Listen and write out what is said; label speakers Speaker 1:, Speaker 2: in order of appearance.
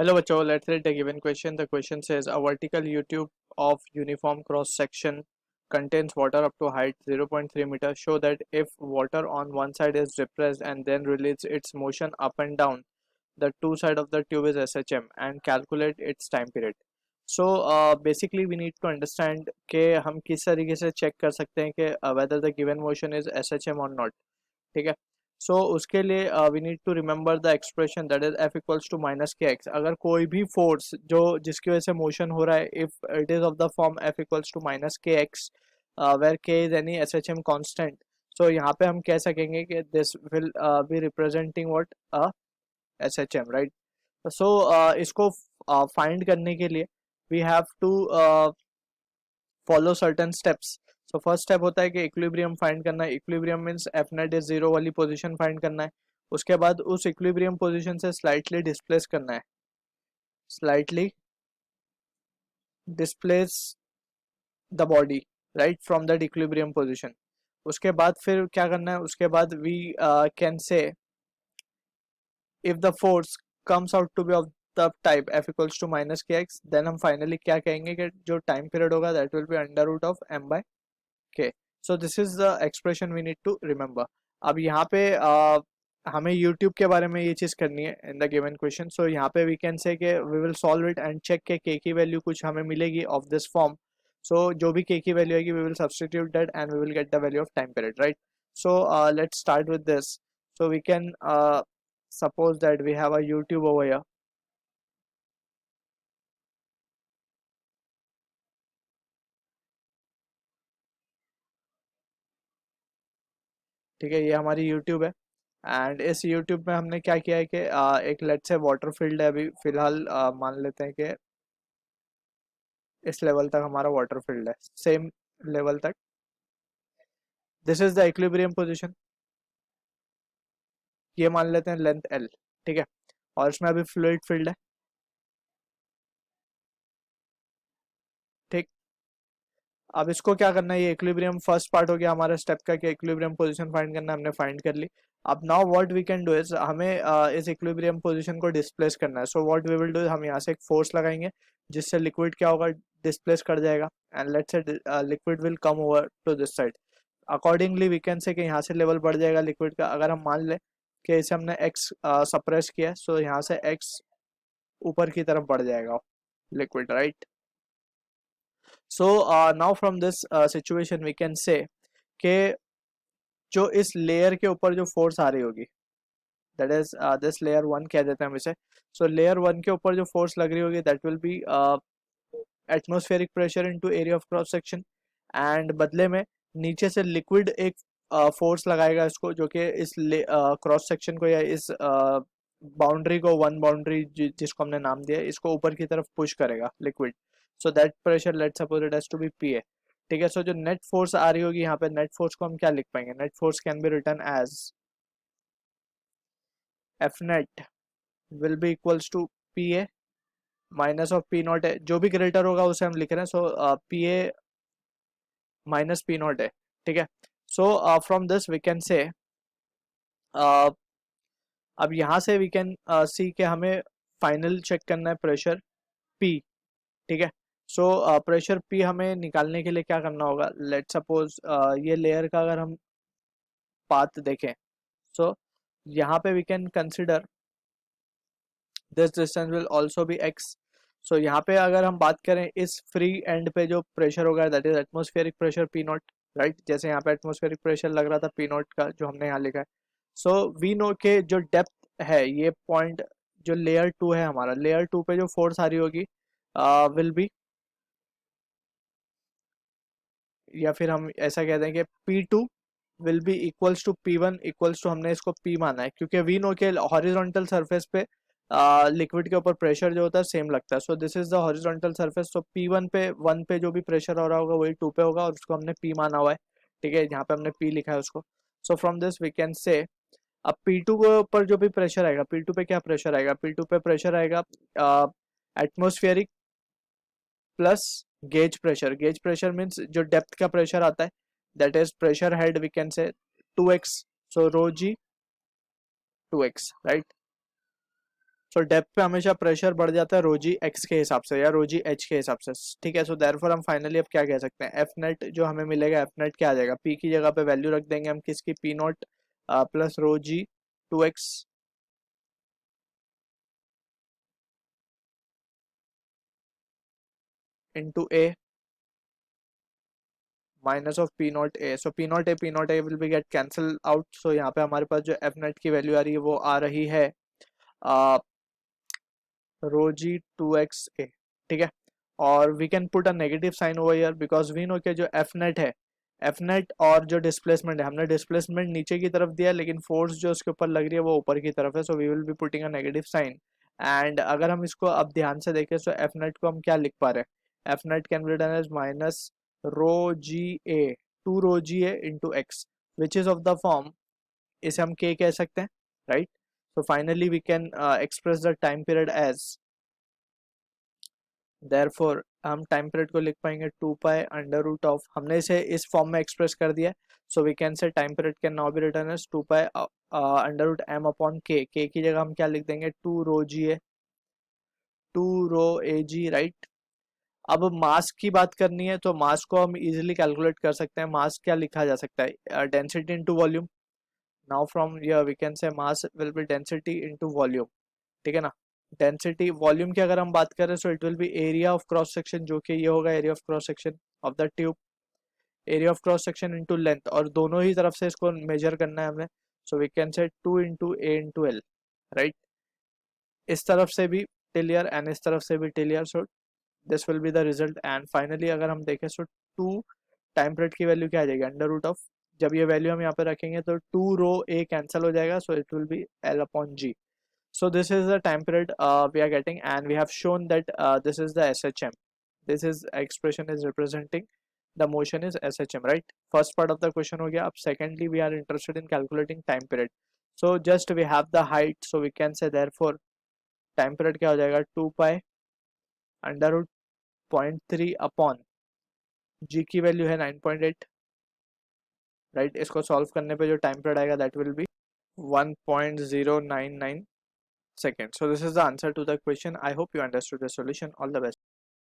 Speaker 1: Hello, bachcho. Let's read the given question. The question says a vertical U-tube of uniform cross section contains water up to height 0.3 meter. Show that if water on one side is depressed and then release its motion up and down, the two side of the tube is SHM and calculate its time period. So basically we need to understand कि हम किस तरीके से check कर सकते हैं कि whether the given motion is SHM or not. ठीक है. सो उसके लिए we need to remember the expression that is F equals to minus के एक्स. अगर कोई भी फोर्स जो जिसकी वजह से मोशन हो रहा है, if it is of the form F equals to minus के x where k is any S H M constant, so यहाँ पे हम कह सकेंगे कि this will be representing what S H M, right. So इसको फाइंड करने के लिए we have to follow certain steps. So first step होता है कि इक्विलिब्रियम फाइंड करना है. Equilibrium means F net is zero वाली पोजीशन फाइंड करना है. उसके बाद उस इक्विलिब्रियम पोजीशन से स्लाइटली डिस्प्लेस करना है, slightly displace the body right from that equilibrium position. उसके बाद फिर क्या करना है, उसके बाद we can say if the force comes out to be of the type F equals to minus के एक्स, देन हम फाइनली क्या कहेंगे कि जो टाइम पीरियड होगा that will be under root of m by k. So this is the expression we need to remember. अब यहाँ पे हमें यूट्यूब के बारे में ये चीज़ करनी है in the given question. So यहाँ पे वी कैन से कि we will solve it and check K की वैल्यू कुछ हमें मिलेगी ऑफ दिस फॉर्म. सो जो भी के की वैल्यू आएगी we will substitute that and we will get the value of time period, right. So let's start with this. So we can suppose that we have a YouTube over here. ठीक है, ये हमारी YouTube है and इस YouTube में हमने क्या किया है कि एक लेट से वाटर फील्ड है. अभी फिलहाल मान लेते हैं कि इस लेवल तक हमारा वाटर फील्ड है, सेम लेवल तक. This is the equilibrium position. ये मान लेते हैं लेंथ L, ठीक है, और इसमें अभी फ्लूइड फील्ड है. ठीक, अब इसको क्या करना है, ये इक्विलिब्रियम फर्स्ट पार्ट हो गया हमारा स्टेप का कि इक्विलिब्रियम पोजीशन फाइंड करना है, हमने फाइंड कर ली. अब now what we can do is हमें इस इक्विलिब्रियम पोजीशन को डिस्प्लेस करना है. So what we will do, हम यहाँ से एक फोर्स लगाएंगे जिससे लिक्विड क्या होगा, डिस्प्लेस कर जाएगा and let's say liquid will come over to this side. Accordingly we can say कि यहाँ से लेवल बढ़ जाएगा लिक्विड का. अगर हम मान लें कि इसे हमने x सप्रेस किया, सो यहाँ से x ऊपर की तरफ बढ़ जाएगा liquid, right. So now from this situation we can say कि जो इस लेयर के ऊपर जो फोर्स आ रही होगी that is this layer one कह देते हैं हम इसे. सो लेयर वन के ऊपर जो फोर्स लग रही होगी that will B atmospheric pressure into area of cross section. And बदले में नीचे से लिक्विड एक फोर्स लगाएगा इसको, जो कि इस क्रॉस सेक्शन को या इस बाउंड्री को, वन बाउंड्री जिसको हमने नाम दिया, इसको ऊपर की तरफ पुश करेगा liquid. So that pressure let's suppose it has to be P A. ठीक है, सो जो नेट फोर्स आ रही होगी यहाँ पे, नेट फोर्स को हम क्या लिख पाएंगे, net force can be written as F net will be equals to P A minus of P naught है, जो भी ग्रेटर होगा उसे हम लिख रहे हैं. So P A minus P naught है, ठीक है. So from this we can say अब यहाँ से वी कैन सी के हमें फाइनल चेक करना है प्रेशर P, ठीक है. सो प्रेशर P हमें निकालने के लिए क्या करना होगा, लेट सपोज ये लेयर का अगर हम पाथ देखें, सो यहाँ पे we can consider this distance will also be x. So यहाँ पे अगर हम बात करें इस फ्री एंड पे जो प्रेशर होगा that is atmospheric pressure P not, right. जैसे यहाँ पे एटमॉस्फेरिक प्रेशर लग रहा था P नॉट का जो हमने यहाँ लिखा है. सो वी नो के जो डेप्थ है, ये पॉइंट जो लेयर टू है हमारा, लेयर टू पे जो फोर्स आ रही होगी विल बी, या फिर हम ऐसा कहते हैं कि P2 will be equals to P1 equals to, हमने इसको P माना है क्योंकि वी नो के हॉरिजॉन्टल सरफेस पे लिक्विड के ऊपर प्रेशर जो होता है सेम लगता है. So this is the horizontal surface. So P1 पे 1 पे जो भी प्रेशर हो रहा होगा वही 2 पे होगा और उसको हमने P माना हुआ है, ठीक है. यहाँ पे हमने P लिखा है उसको. So from this we can say अब P2 के ऊपर जो भी प्रेशर आएगा, P2 पे क्या प्रेशर आएगा, P2 पे प्रेशर आएगा atmospheric plus gauge pressure. Gauge pressure means जो डेप्थ का प्रेशर आता है that is pressure head we can say 2x. So row ji 2x, right. So depth पे हमेशा प्रेशर बढ़ जाता है रोजी एक्स के हिसाब से या रोजी एच के हिसाब से, ठीक है। सो देयरफॉर हम फाइनली अब क्या कह सकते हैं, एफ नेट जो हमें मिलेगा, एफ नेट क्या आ जाएगा, पी की जगह पे वैल्यू रख देंगे हम किसकी, पी नॉट प्लस रोजी 2x into a minus of P naught a. So p naught a will be get cancel out. So यहाँ पे हमारे पास जो एफ नेट की वैल्यू आ रही है वो आ रही है रो जी 2x ए, ठीक है। और we can put a negative sign over here because we know कि जो एफ नेट है, एफ नेट और जो डिस्प्लेसमेंट है, हमने डिस्प्लेसमेंट नीचे की तरफ दिया लेकिन फोर्स जो उसके ऊपर लग रही है वो ऊपर की तरफ है। So we will be putting a negative sign. And अगर हम इसको अब ध्यान से देखें तो एफ नेट को हम क्या लिख पा रहे हैं, F net can be written as minus rho g A, two rho g A into x, which is of the form, इसे हम के कह सकते हैं, right. So finally we can express the time period as, therefore हम time period को लिख पाएंगे 2 pi under root of, हमने इसे इस फॉर्म में एक्सप्रेस कर दिया। So we can say time period can now be written as 2 pi under root M upon K की जगह हम क्या लिख देंगे, 2 रो जी ए, 2 रो ए जी, राइट। अब मास की बात करनी है तो मास को हम इजीली कैलकुलेट कर सकते हैं। मास क्या लिखा जा सकता है, density into volume. Now from here we can say mass will be density into volume, ठीक है ना। डेंसिटी वॉल्यूम की अगर हम बात करें so it will be area of cross section, जो कि ये होगा area of cross section of the tube, area of cross section into length, और दोनों ही तरफ से इसको मेजर करना है हमें। सो we can say 2 into A into L, right. इस तरफ से भी टिलियर एंड इस तरफ से भी टिलियर, so this will be the result. And finally अगर हम देखें सो 2 टाइम पीरियड की वैल्यू क्या आ जाएगी, अंडर रूट ऑफ, जब ये वैल्यू हम यहाँ पे रखेंगे तो 2 रो ए कैंसिल हो जाएगा, so it will be L upon G. So this is the time period we are getting, and we have shown that this is the SHM. This is expression is representing the motion is SHM, right? First part of the question हो गया. अब secondly we are interested in calculating time period. So just we have the height, so we can say therefore time period क्या हो जाएगा, 2 pi under root 0.3 upon G की value है 9.8, right. इसको solve करने पे जो टाइम पीरियड आएगा that will B 1.099 seconds. So this is the answer to the question. I hope you understood the solution. All the best.